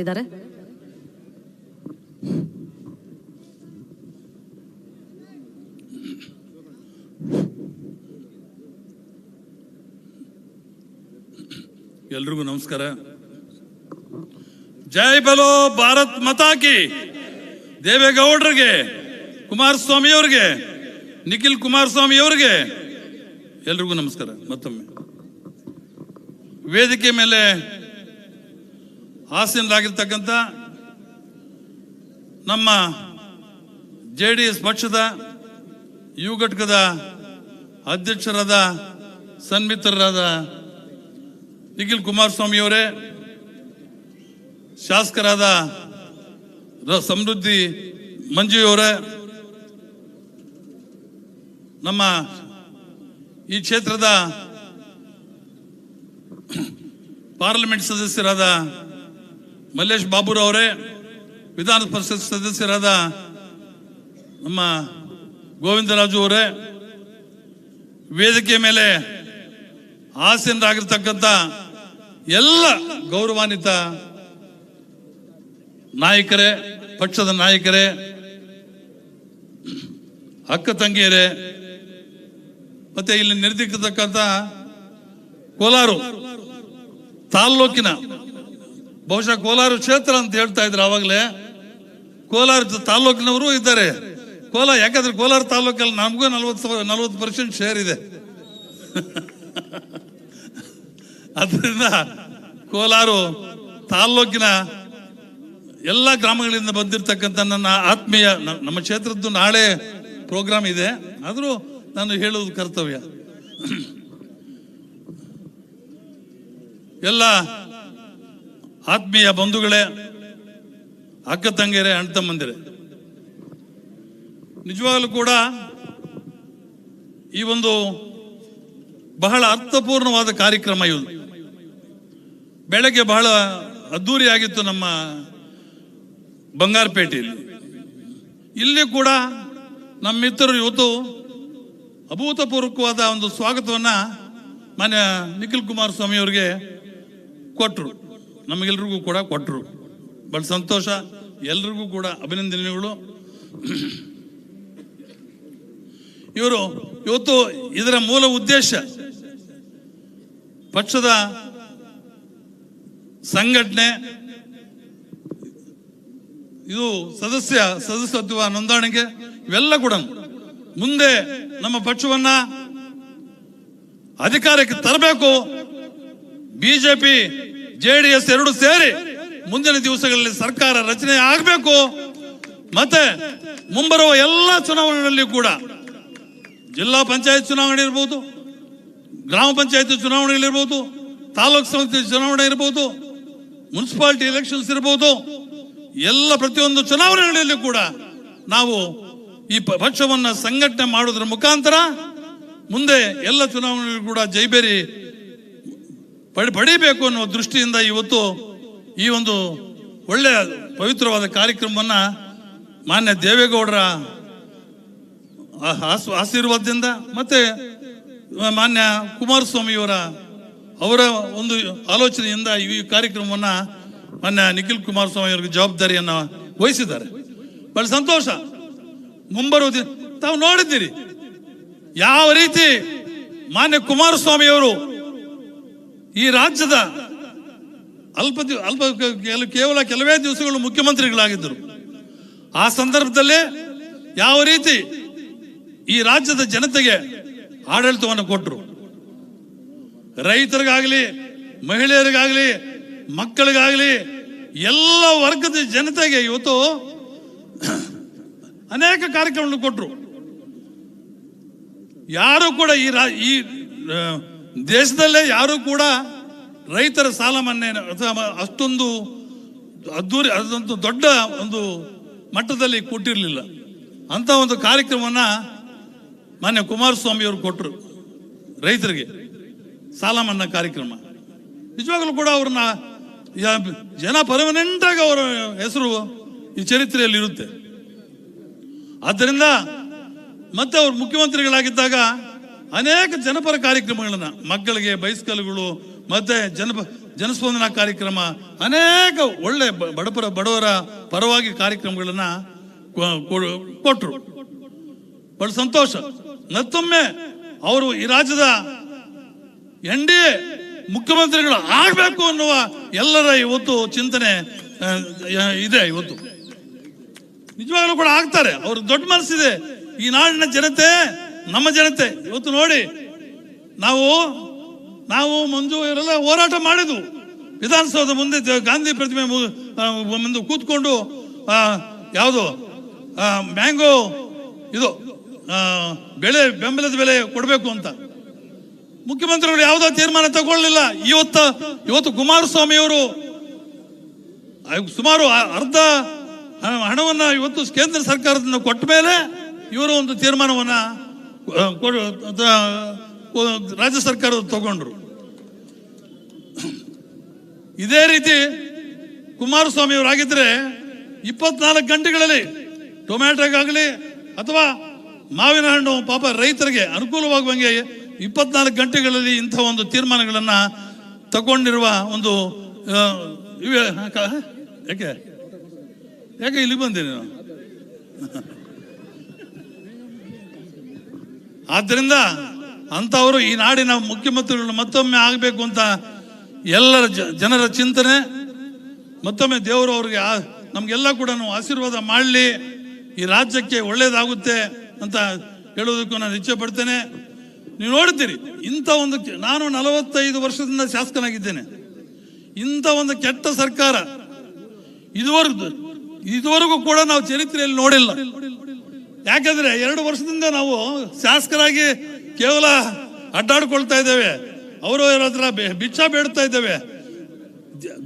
ಇದ್ದಾರೆ. ಎಲ್ರಿಗೂ ನಮಸ್ಕಾರ. ಜೈ ಬಲೋ ಭಾರತ್ ಮಾತಾ ಕಿ. ದೇವೇಗೌಡರಿಗೆ, ಕುಮಾರಸ್ವಾಮಿ ಅವರಿಗೆ, ನಿಖಿಲ್ ಕುಮಾರಸ್ವಾಮಿ ಅವರಿಗೆ ಎಲ್ರಿಗೂ ನಮಸ್ಕಾರ. ಮತ್ತೊಮ್ಮೆ ವೇದಿಕೆ ಮೇಲೆ ಆಸೀನರಾಗಿರ್ತಕ್ಕಂಥ ನಮ್ಮ JDS ಪಕ್ಷದ ಯುವ ಘಟಕದ ಅಧ್ಯಕ್ಷರಾದ ಸನ್ಮಿತ್ರರಾದ ನಿಖಿಲ್ ಕುಮಾರಸ್ವಾಮಿ ಅವರೇ, ಶಾಸಕರಾದ ಸಮೃದ್ಧಿ ಮಂಜು ಅವರೇ, ನಮ್ಮ ಈ ಕ್ಷೇತ್ರದ ಪಾರ್ಲಿಮೆಂಟ್ ಸದಸ್ಯರಾದ ಮಲ್ಲೇಶ್ ಬಾಬುರವರೇ, ವಿಧಾನ ಪರಿಷತ್ ಸದಸ್ಯರಾದ ನಮ್ಮ ಗೋವಿಂದರಾಜು ಅವರೇ, ವೇದಿಕೆ ಮೇಲೆ ಆಸೀನರಾಗಿರ್ತಕ್ಕಂಥ ಎಲ್ಲ ಗೌರವಾನ್ವಿತ ನಾಯಕರೇ, ಪಕ್ಷದ ನಾಯಕರೇ, ಅಕ್ಕ ತಂಗಿಯರೇ, ಮತ್ತೆ ಇಲ್ಲಿ ನೆರೆದಿರ್ತಕ್ಕಂಥ ಕೋಲಾರ ತಾಲ್ಲೂಕಿನ, ಬಹುಶಃ ಕೋಲಾರ ಕ್ಷೇತ್ರ ಅಂತ ಹೇಳ್ತಾ ಇದ್ರು ಆವಾಗಲೇ, ಕೋಲಾರ ತಾಲ್ಲೂಕಿನವರು ಇದ್ದಾರೆ. ಯಾಕಂದ್ರೆ ಕೋಲಾರ ತಾಲ್ಲೂಕಲ್ಲಿ ನಮಗೂ 40% ಶೇರ್ ಇದೆ. ಅದರಿಂದ ಕೋಲಾರ ತಾಲ್ಲೂಕಿನ ಎಲ್ಲ ಗ್ರಾಮಗಳಿಂದ ಬಂದಿರತಕ್ಕಂಥ ನನ್ನ ಆತ್ಮೀಯ, ನಮ್ಮ ಕ್ಷೇತ್ರದ್ದು ನಾಳೆ ಪ್ರೋಗ್ರಾಮ್ ಇದೆ, ಆದರೂ ನಾನು ಹೇಳುವುದು ಕರ್ತವ್ಯ. ಎಲ್ಲ ಆತ್ಮೀಯ ಬಂಧುಗಳೇ, ಅಕ್ಕ ತಂಗಿಯರೇ, ಅಣ್ಣ ತಮ್ಮಂದಿರೇ, ನಿಜವಾಗಲೂ ಕೂಡ ಈ ಒಂದು ಬಹಳ ಅರ್ಥಪೂರ್ಣವಾದ ಕಾರ್ಯಕ್ರಮ ಇದು. ಬೆಳಗ್ಗೆ ಬಹಳ ಅದ್ದೂರಿಯಾಗಿತ್ತು ನಮ್ಮ ಬಂಗಾರಪೇಟೆಯಲ್ಲಿ. ಇಲ್ಲಿ ಕೂಡ ನಮ್ಮ ಮಿತ್ರರು ಇವತ್ತು ಅಭೂತಪೂರ್ವಕವಾದ ಒಂದು ಸ್ವಾಗತವನ್ನ ಮಾನ್ಯ ನಿಖಿಲ್ ಕುಮಾರಸ್ವಾಮಿ ಅವರಿಗೆ ಕೊಟ್ಟರು, ನಮಗೆಲ್ರಿಗೂ ಕೂಡ ಕೊಟ್ಟರು. ಬಹಳ ಸಂತೋಷ, ಎಲ್ರಿಗೂ ಕೂಡ ಅಭಿನಂದನೆಗಳು. ಇವರು ಇವತ್ತು ಇದರ ಮೂಲ ಉದ್ದೇಶ ಪಕ್ಷದ ಸಂಘಟನೆ, ಇದು ಸದಸ್ಯತ್ವ ನೋಂದಣಿಗೆ, ಇವೆಲ್ಲ ಕೂಡ ಮುಂದೆ ನಮ್ಮ ಪಕ್ಷವನ್ನ ಅಧಿಕಾರಕ್ಕೆ ತರಬೇಕು. ಬಿಜೆಪಿ JDS ಎರಡು ಸೇರಿ ಮುಂದಿನ ದಿವಸಗಳಲ್ಲಿ ಸರ್ಕಾರ ರಚನೆ ಆಗಬೇಕು. ಮತ್ತೆ ಮುಂಬರುವ ಎಲ್ಲ ಚುನಾವಣೆಗಳಲ್ಲಿ ಕೂಡ, ಜಿಲ್ಲಾ ಪಂಚಾಯತ್ ಚುನಾವಣೆ ಇರ್ಬೋದು, ಗ್ರಾಮ ಪಂಚಾಯತ್ ಚುನಾವಣೆಗಳಿರ್ಬೋದು, ತಾಲೂಕು ಸಮಿತಿ ಚುನಾವಣೆ ಇರ್ಬೋದು, ಮುನ್ಸಿಪಾಲಿಟಿ ಎಲೆಕ್ಷನ್ಸ್ ಇರ್ಬೋದು, ಎಲ್ಲ ಪ್ರತಿಯೊಂದು ಚುನಾವಣೆಗಳಲ್ಲಿ ಕೂಡ ನಾವು ಈ ಪಕ್ಷವನ್ನು ಸಂಘಟನೆ ಮಾಡೋದ್ರ ಮುಖಾಂತರ ಮುಂದೆ ಎಲ್ಲ ಚುನಾವಣೆಗಳು ಕೂಡ ಜೈಬೇರಿ ಪಡಿಬೇಕು ಅನ್ನುವ ದೃಷ್ಟಿಯಿಂದ ಇವತ್ತು ಈ ಒಂದು ಒಳ್ಳೆಯ ಪವಿತ್ರವಾದ ಕಾರ್ಯಕ್ರಮವನ್ನ ಮಾನ್ಯ ದೇವೇಗೌಡರ ಆಶೀರ್ವಾದದಿಂದ ಮತ್ತೆ ಮಾನ್ಯ ಕುಮಾರಸ್ವಾಮಿಯವರ ಅವರ ಒಂದು ಆಲೋಚನೆಯಿಂದ ಈ ಕಾರ್ಯಕ್ರಮವನ್ನ ಮಾನ್ಯ ನಿಖಿಲ್ ಕುಮಾರಸ್ವಾಮಿ ಅವರಿಗೆ ಜವಾಬ್ದಾರಿಯನ್ನು ವಹಿಸಿದ್ದಾರೆ. ಬಹಳ ಸಂತೋಷ. ಮುಂಬರುವ ತಾವು ನೋಡಿದ್ದೀರಿ ಯಾವ ರೀತಿ ಮಾನ್ಯ ಕುಮಾರಸ್ವಾಮಿ ಅವರು ಈ ರಾಜ್ಯದ ಕೇವಲ ಕೆಲವೇ ದಿವಸಗಳು ಮುಖ್ಯಮಂತ್ರಿಗಳಾಗಿದ್ದರು. ಆ ಸಂದರ್ಭದಲ್ಲಿ ಯಾವ ರೀತಿ ಈ ರಾಜ್ಯದ ಜನತೆಗೆ ಆಡಳಿತವನ್ನು ಕೊಟ್ಟರು. ರೈತರಿಗಾಗಲಿ, ಮಹಿಳೆಯರಿಗಾಗಲಿ, ಮಕ್ಕಳಿಗಾಗಲಿ, ಎಲ್ಲ ವರ್ಗದ ಜನತೆಗೆ ಇವತ್ತು ಅನೇಕ ಕಾರ್ಯಕ್ರಮಗಳನ್ನು ಕೊಟ್ಟರು. ಯಾರು ಕೂಡ ಈ ದೇಶದಲ್ಲೇ ಯಾರು ಕೂಡ ರೈತರ ಸಾಲ ಮನ್ನಾ ಅಥವಾ ಅಷ್ಟೊಂದು ಅದ್ದೂರಿ, ಅದಂತೂ ದೊಡ್ಡ ಒಂದು ಮಟ್ಟದಲ್ಲಿ ಕೊಟ್ಟಿರಲಿಲ್ಲ. ಅಂತ ಒಂದು ಕಾರ್ಯಕ್ರಮವನ್ನ ಮಾನ್ಯ ಕುಮಾರಸ್ವಾಮಿ ಅವರು ಕೊಟ್ಟರು. ರೈತರಿಗೆ ಸಾಲ ಮನ್ನಾ ಕಾರ್ಯಕ್ರಮ ನಿಜವಾಗಲೂ ಕೂಡ ಅವ್ರನ್ನ ಜನ ಪರ್ಮನೆಂಟ್ ಆಗಿ ಅವರ ಹೆಸರು ಈ ಚರಿತ್ರೆಯಲ್ಲಿ ಇರುತ್ತೆ. ಆದ್ದರಿಂದ ಮತ್ತೆ ಅವರು ಮುಖ್ಯಮಂತ್ರಿಗಳಾಗಿದ್ದಾಗ ಅನೇಕ ಜನಪರ ಕಾರ್ಯಕ್ರಮಗಳನ್ನ, ಮಕ್ಕಳಿಗೆ ಬೈಸ್ಕಲ್ಗಳು, ಮತ್ತೆ ಜನಸ್ಪಂದನ ಕಾರ್ಯಕ್ರಮ, ಅನೇಕ ಒಳ್ಳೆ ಬಡವರ ಪರವಾಗಿ ಕಾರ್ಯಕ್ರಮಗಳನ್ನ ಕೊಟ್ಟರು. ಬಹಳ ಸಂತೋಷ. ಮತ್ತೊಮ್ಮೆ ಅವರು ಈ ರಾಜ್ಯದ NDA ಮುಖ್ಯಮಂತ್ರಿಗಳು ಆಗಬೇಕು ಅನ್ನುವ ಎಲ್ಲರ ಇವತ್ತು ಚಿಂತನೆ ಇದೆ. ಇವತ್ತು ನಿಜವಾಗ್ಲೂ ಕೂಡ ಆಗ್ತಾರೆ. ಅವ್ರ ದೊಡ್ಡ ಮನಸ್ಸಿದೆ. ಈ ನಾಡಿನ ಜನತೆ, ನಮ್ಮ ಜನತೆ ಇವತ್ತು ನೋಡಿ, ನಾವು ಮಂಜು ಇವರೆಲ್ಲ ಹೋರಾಟ ಮಾಡಿದ್ವು. ವಿಧಾನಸೌಧ ಮುಂದೆ ಗಾಂಧಿ ಪ್ರತಿಮೆ ಮುಂದೆ ಕೂತ್ಕೊಂಡು ಯಾವುದು ಮ್ಯಾಂಗೋ ಇದು ಬೆಂಬಲದ ಬೆಲೆ ಕೊಡಬೇಕು ಅಂತ ಮುಖ್ಯಮಂತ್ರಿಗಳು ಯಾವುದೋ ತೀರ್ಮಾನ ತಗೊಳ್ಳಿಲ್ಲ. ಇವತ್ತು ಕುಮಾರಸ್ವಾಮಿ ಅವರು ಸುಮಾರು ಅರ್ಧ ಹಣವನ್ನ ಇವತ್ತು ಕೇಂದ್ರ ಸರ್ಕಾರದಿಂದ ಕೊಟ್ಟ ಮೇಲೆ ಇವರು ಒಂದು ತೀರ್ಮಾನವನ್ನ ರಾಜ್ಯ ಸರ್ಕಾರ ತಗೊಂಡ್ರು. ಇದೇ ರೀತಿ ಕುಮಾರಸ್ವಾಮಿ ಅವರಾಗಿದ್ರೆ 24 ಗಂಟೆಗಳಲ್ಲಿ ಟೊಮ್ಯಾಟೋಗಾಗಲಿ ಅಥವಾ ಮಾವಿನ ಹಣ್ಣು ಪಾಪ ರೈತರಿಗೆ ಅನುಕೂಲವಾಗುವಂಗೆ 24 ಗಂಟೆಗಳಲ್ಲಿ ಇಂಥ ಒಂದು ತೀರ್ಮಾನಗಳನ್ನ ತಗೊಂಡಿರುವ ಒಂದು ಯಾಕೆ ಇಲ್ಲಿ ಬಂದೇನೆ ನಾನು. ಆದ್ದರಿಂದ ಅಂತವರು ಈ ನಾಡಿನ ಮುಖ್ಯಮಂತ್ರಿಗಳು ಮತ್ತೊಮ್ಮೆ ಆಗಬೇಕು ಅಂತ ಎಲ್ಲರ ಜನರ ಚಿಂತನೆ. ಮತ್ತೊಮ್ಮೆ ದೇವರು ಅವ್ರಿಗೆ ನಮ್ಗೆಲ್ಲ ಕೂಡ ಆಶೀರ್ವಾದ ಮಾಡಲಿ, ಈ ರಾಜ್ಯಕ್ಕೆ ಒಳ್ಳೇದಾಗುತ್ತೆ ಅಂತ ಹೇಳೋದಕ್ಕೂ ನಾನು ಇಚ್ಛೆ ಪಡ್ತೇನೆ. ನೀವು ನೋಡ್ತೀರಿ, ಇಂಥ ಒಂದು ನಾನು 45 ವರ್ಷದಿಂದ ಶಾಸಕನಾಗಿದ್ದೇನೆ. ಇಂಥ ಒಂದು ಕೆಟ್ಟ ಸರ್ಕಾರ ಇದುವರೆಗೂ ಕೂಡ ನಾವು ಚರಿತ್ರೆಯಲ್ಲಿ ನೋಡಿಲ್ಲ. ಯಾಕಂದ್ರೆ 2 ವರ್ಷದಿಂದ ನಾವು ಶಾಸಕರಾಗಿ ಕೇವಲ ಅಡ್ಡಾಡ್ಕೊಳ್ತಾ ಇದ್ದೇವೆ. ಅವರು ಹತ್ರ ಭಿಕ್ಷಾ ಬೇಡ್ತಾ ಇದ್ದೇವೆ,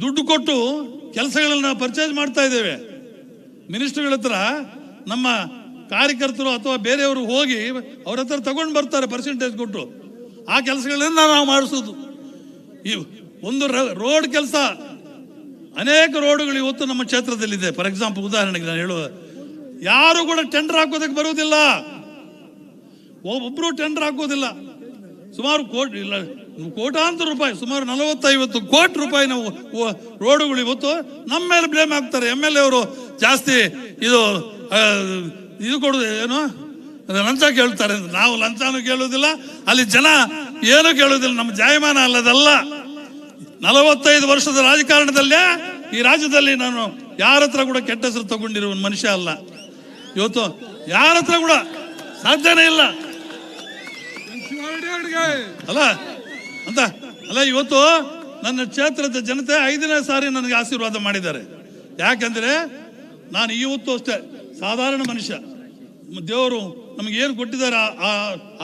ದುಡ್ಡು ಕೊಟ್ಟು ಕೆಲಸಗಳನ್ನ ಪರ್ಚೇಸ್ ಮಾಡ್ತಾ ಇದ್ದೇವೆ. ಮಿನಿಸ್ಟರ್ಗಳ ಹತ್ರ ನಮ್ಮ ಕಾರ್ಯಕರ್ತರು ಅಥವಾ ಬೇರೆಯವರು ಹೋಗಿ ಅವ್ರ ಹತ್ರ ತಗೊಂಡು ಬರ್ತಾರೆ ಪರ್ಸೆಂಟೇಜ್ ಕೊಟ್ಟು. ಆ ಕೆಲಸಗಳನ್ನ ನಾವು ಮಾಡಿಸೋದು. ಈ ಒಂದು ರೋಡ್ ಕೆಲಸ, ಅನೇಕ ರೋಡ್ಗಳು ಇವತ್ತು ನಮ್ಮ ಕ್ಷೇತ್ರದಲ್ಲಿದೆ. ಫಾರ್ ಎಕ್ಸಾಂಪಲ್ ಉದಾಹರಣೆಗೆ ನಾನು ಹೇಳುವ, ಯಾರು ಕೂಡ ಟೆಂಡರ್ ಹಾಕೋದಕ್ಕೆ ಬರುವುದಿಲ್ಲ. ಒಬ್ರು ಟೆಂಡರ್ ಹಾಕೋದಿಲ್ಲ. ಸುಮಾರು ಕೋಟಾಂತರ ರೂಪಾಯಿ, ಸುಮಾರು 40-50 ಕೋಟಿ ರೂಪಾಯಿ ನಾವು ರೋಡುಗಳು ಇವತ್ತು ನಮ್ಮ ಮೇಲೆ ಬ್ಲೇಮ್ ಹಾಕ್ತಾರೆ. MLA ಅವರು ಜಾಸ್ತಿ ಇದು ಕೊಡುದು ಏನು ಲಂಚ ಕೇಳ್ತಾರೆ. ನಾವು ಲಂಚನೂ ಕೇಳುವುದಿಲ್ಲ, ಅಲ್ಲಿ ಜನ ಏನು ಕೇಳುವುದಿಲ್ಲ. ನಮ್ಮ ಜಾಯಮಾನ ಅಲ್ಲದಲ್ಲ. 45 ವರ್ಷದ ರಾಜಕಾರಣದಲ್ಲೇ ಈ ರಾಜ್ಯದಲ್ಲಿ ನಾನು ಯಾರ ಹತ್ರ ಕೂಡ ಕೆಟ್ಟ ಹೆಸರು ತಗೊಂಡಿರುವ ಮನುಷ್ಯ ಅಲ್ಲ. ಇವತ್ತು ಯಾರ ಹತ್ರ ಕೂಡ ಸಾಧ್ಯನೇ ಇಲ್ಲ ಅಲ್ಲ. ಇವತ್ತು ನನ್ನ ಕ್ಷೇತ್ರದ ಜನತೆ 5ನೇ ಸಾರಿ ನನಗೆ ಆಶೀರ್ವಾದ ಮಾಡಿದ್ದಾರೆ. ಯಾಕಂದ್ರೆ ನಾನು ಇವತ್ತು ಅಷ್ಟೇ ಸಾಧಾರಣ ಮನುಷ್ಯ. ದೇವರು ನಮಗೆ ಏನು ಕೊಟ್ಟಿದ್ದಾರೆ,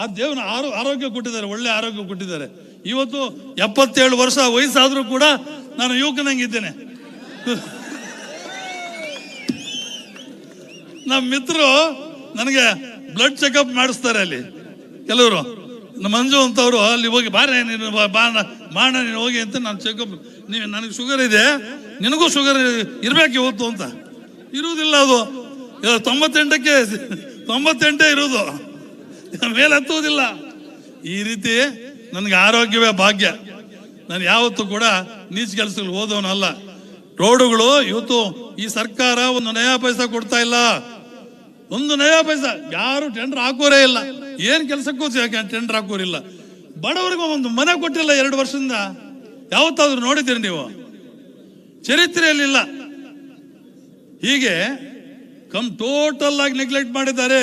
ಆ ದೇವನ ಆರೋಗ್ಯ ಕೊಟ್ಟಿದ್ದಾರೆ, ಒಳ್ಳೆ ಆರೋಗ್ಯ ಕೊಟ್ಟಿದ್ದಾರೆ. ಇವತ್ತು 77 ವರ್ಷ ವಯಸ್ಸಾದ್ರೂ ಕೂಡ ನಾನು ಯುವಕನಂಗಿದ್ದೇನೆ. ನಮ್ಮ ಮಿತ್ರರು ನನಗೆ ಬ್ಲಡ್ ಚೆಕಪ್ ಮಾಡಿಸ್ತಾರೆ. ಅಲ್ಲಿ ಕೆಲವರು ನಮ್ಮ ಮಂಜು ಅಂತವ್ರು ಅಲ್ಲಿ ಹೋಗಿ ಬಾಣ ನೀನು ಹೋಗಿ ಅಂತ ನಾನು ಚೆಕಪ್, ನನಗೆ ಶುಗರ್ ಇದೆ, ನಿನಗೂ ಶುಗರ್ ಇರ್ಬೇಕು ಇವತ್ತು ಅಂತ. ಇರುವುದಿಲ್ಲ, ಅದು 98ಕ್ಕೆ 98 ಇರುವುದು, ಮೇಲೆ ಹತ್ತುವುದಿಲ್ಲ. ಈ ರೀತಿ ನನಗೆ ಆರೋಗ್ಯವೇ ಭಾಗ್ಯ. ನಾನು ಯಾವತ್ತೂ ಕೂಡ ನೀಚ ಕೆಲಸಗಳು ಹೋದವನಲ್ಲ. ರೋಡುಗಳು ಇವತ್ತು ಈ ಸರ್ಕಾರ ಒಂದು ನಯಾ ಪೈಸಾ ಕೊಡ್ತಾ ಇಲ್ಲ. ಒಂದು ನಯಾ ಪೈಸಾ ಯಾರು ಟೆಂಡರ್ ಹಾಕೋರೇ ಇಲ್ಲ. ಏನ್ ಕೆಲಸಕ್ಕೂ ಟೆಂಡರ್ ಹಾಕೋರಿಲ್ಲ. ಬಡವರಿಗೂ ಒಂದು ಮನೆ ಕೊಟ್ಟಿಲ್ಲ 2 ವರ್ಷದಿಂದ. ಯಾವತ್ತಾದ್ರೂ ನೋಡಿದ್ದೀರಿ ನೀವು? ಚರಿತ್ರೆಯಲ್ಲಿಲ್ಲ. ಹೀಗೆ ಟೋಟಲ್ ಆಗಿ ನೆಗ್ಲೆಕ್ಟ್ ಮಾಡಿದ್ದಾರೆ.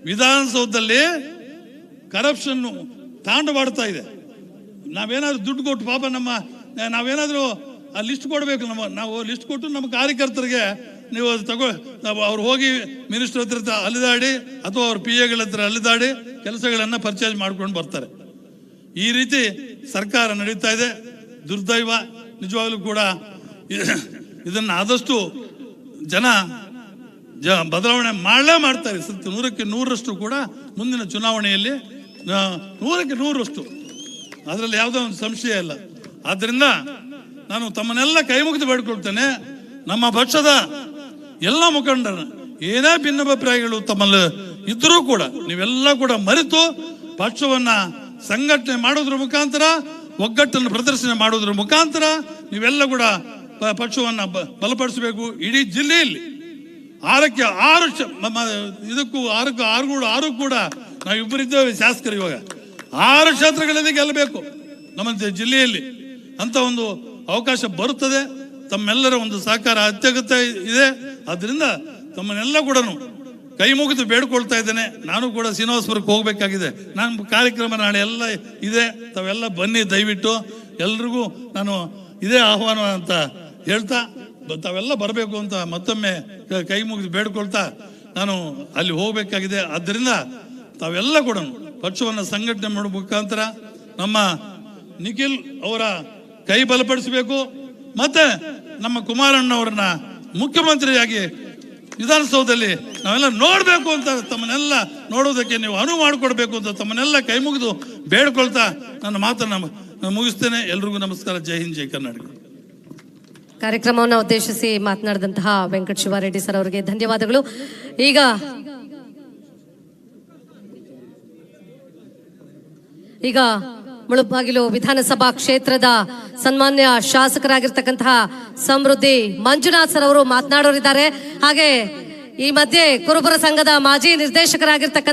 ವಿಧಾನಸೌಧದಲ್ಲಿ ಕರಪ್ಷನ್ ತಾಂಡವಾಡ್ತಾ ಇದೆ. ನಾವೇನಾದ್ರೂ ದುಡ್ಡು ಕೊಟ್ಟು ಪಾಪ ನಾವೇನಾದ್ರೂ ಆ ಲಿಸ್ಟ್ ಕೊಡಬೇಕು. ನಾವು ಲಿಸ್ಟ್ ಕೊಟ್ಟು ನಮ್ಮ ಕಾರ್ಯಕರ್ತರಿಗೆ ನೀವು ಅವ್ರು ಹೋಗಿ ಮಿನಿಸ್ಟರ್ ಹತ್ರ ಅಲಿದಾಡಿ ಅಥವಾ ಅವ್ರ PAಗಳ ಹತ್ರ ಅಲಿದಾಡಿ ಕೆಲಸಗಳನ್ನ ಪರ್ಚೇಸ್ ಮಾಡ್ಕೊಂಡು ಬರ್ತಾರೆ. ಈ ರೀತಿ ಸರ್ಕಾರ ನಡೀತಾ ಇದೆ. ದುರ್ದೈವ. ನಿಜವಾಗ್ಲೂ ಕೂಡ ಇದನ್ನ ಆದಷ್ಟು ಜನ ಬದಲಾವಣೆ ಮಾಡ್ತಾರೆ. 100ಕ್ಕೆ 100ರಷ್ಟು ಕೂಡ ಮುಂದಿನ ಚುನಾವಣೆಯಲ್ಲಿ 100ಕ್ಕೆ 100ರಷ್ಟು, ಅದರಲ್ಲಿ ಯಾವುದೋ ಒಂದು ಸಂಶಯ ಇಲ್ಲ. ಆದ್ದರಿಂದ ನಾನು ತಮ್ಮನ್ನೆಲ್ಲ ಕೈ ಮುಗಿದು ಬೇಡ್ಕೊಳ್ತೇನೆ. ನಮ್ಮ ಪಕ್ಷದ ಎಲ್ಲ ಮುಖಂಡರ ಏನೇ ಭಿನ್ನಾಭಿಪ್ರಾಯಗಳು ತಮ್ಮಲ್ಲಿ ಇದ್ರೂ ಕೂಡ ನೀವೆಲ್ಲ ಕೂಡ ಮರೆತು ಪಕ್ಷವನ್ನ ಸಂಘಟನೆ ಮಾಡೋದ್ರ ಮುಖಾಂತರ ಒಗ್ಗಟ್ಟನ್ನು ಪ್ರದರ್ಶನ ಮಾಡುವುದರ ಮುಖಾಂತರ ನೀವೆಲ್ಲ ಕೂಡ ಪಕ್ಷವನ್ನು ಬಲಪಡಿಸಬೇಕು. ಇಡೀ ಜಿಲ್ಲೆಯಲ್ಲಿ 6ಕ್ಕೆ 6 ಇದಕ್ಕೂ 6ಕ್ಕೂ 6 ಕೂಡ ನಾವು ಇಬ್ಬರಿದ್ದೇವೆ ಶಾಸಕರು. ಇವಾಗ 6 ಕ್ಷೇತ್ರಗಳಲ್ಲಿ ಗೆಲ್ಲಬೇಕು ನಮ್ಮ ಜಿಲ್ಲೆಯಲ್ಲಿ ಅಂತ ಒಂದು ಅವಕಾಶ ಬರುತ್ತದೆ. ತಮ್ಮೆಲ್ಲರ ಒಂದು ಸಹಕಾರ ಅತ್ಯಗತ್ಯ ಇದೆ. ಆದ್ದರಿಂದ ತಮ್ಮನ್ನೆಲ್ಲ ಕೂಡ ಕೈ ಮುಗಿದು ಬೇಡ್ಕೊಳ್ತಾ ಇದ್ದೇನೆ. ನಾನು ಕೂಡ ಶ್ರೀನಿವಾಸಪುರಕ್ಕೆ ಹೋಗ್ಬೇಕಾಗಿದೆ. ನಾನು ಕಾರ್ಯಕ್ರಮ ನಾಳೆ ಎಲ್ಲ ಇದೆ, ತಾವೆಲ್ಲ ಬನ್ನಿ ದಯವಿಟ್ಟು. ಎಲ್ರಿಗೂ ನಾನು ಇದೇ ಆಹ್ವಾನ ಅಂತ ಹೇಳ್ತಾ ತಾವೆಲ್ಲ ಬರಬೇಕು ಅಂತ ಮತ್ತೊಮ್ಮೆ ಕೈ ಮುಗಿದು ಬೇಡ್ಕೊಳ್ತಾ ನಾನು ಅಲ್ಲಿ ಹೋಗ್ಬೇಕಾಗಿದೆ. ಆದ್ದರಿಂದ ತಾವೆಲ್ಲ ಕೂಡ ಪಕ್ಷವನ್ನು ಸಂಘಟನೆ ಮಾಡುವ ಮುಖಾಂತರ ನಮ್ಮ ನಿಖಿಲ್ ಅವರ ಕೈ ಬಲಪಡಿಸಬೇಕು. ಮತ್ತೆ ನಮ್ಮ ಕುಮಾರಣ್ಣವರನ್ನ ಮುಖ್ಯಮಂತ್ರಿಯಾಗಿ ವಿಧಾನಸೌಧದಲ್ಲಿ ನಾವೆಲ್ಲ ನೋಡಬೇಕು ಅಂತ ತಮ್ಮನ್ನೆಲ್ಲ ನೋಡೋದಕ್ಕೆ ನೀವು ಅನುವು ಮಾಡಿಕೊಡ್ಬೇಕು ಅಂತ ತಮ್ಮನ್ನೆಲ್ಲ ಕೈ ಮುಗಿದು ಬೇಡ್ಕೊಳ್ತಾ ನನ್ನ ಮಾತನ್ನು ಮುಗಿಸ್ತೇನೆ. ಎಲ್ರಿಗೂ ನಮಸ್ಕಾರ. ಜೈ ಹಿಂದ್, ಜೈ ಕರ್ನಾಟಕ. ಕಾರ್ಯಕ್ರಮವನ್ನು ಉದ್ದೇಶಿಸಿ ಮಾತನಾಡಿದಂತಹ ವೆಂಕಟ ಶಿವಾರೆಡ್ಡಿ ಸರ್ ಅವರಿಗೆ ಧನ್ಯವಾದಗಳು. ಈಗ ಮುಳುಬಾಗಿಲು ವಿಧಾನಸಭಾ ಕ್ಷೇತ್ರದ ಸನ್ಮಾನ್ಯ ಶಾಸಕರಾಗಿರ್ತಕ್ಕಂತಹ ಸಮೃದ್ಧಿ ಮಂಜುನಾಥ್ ಸರ್ ಅವರು ಮಾತನಾಡೋರಿದ್ದಾರೆ. ಹಾಗೆ ಈ ಮಧ್ಯೆ ಕುರುಬರ ಸಂಘದ ಮಾಜಿ ನಿರ್ದೇಶಕರಾಗಿರ್ತಕ್ಕಂಥ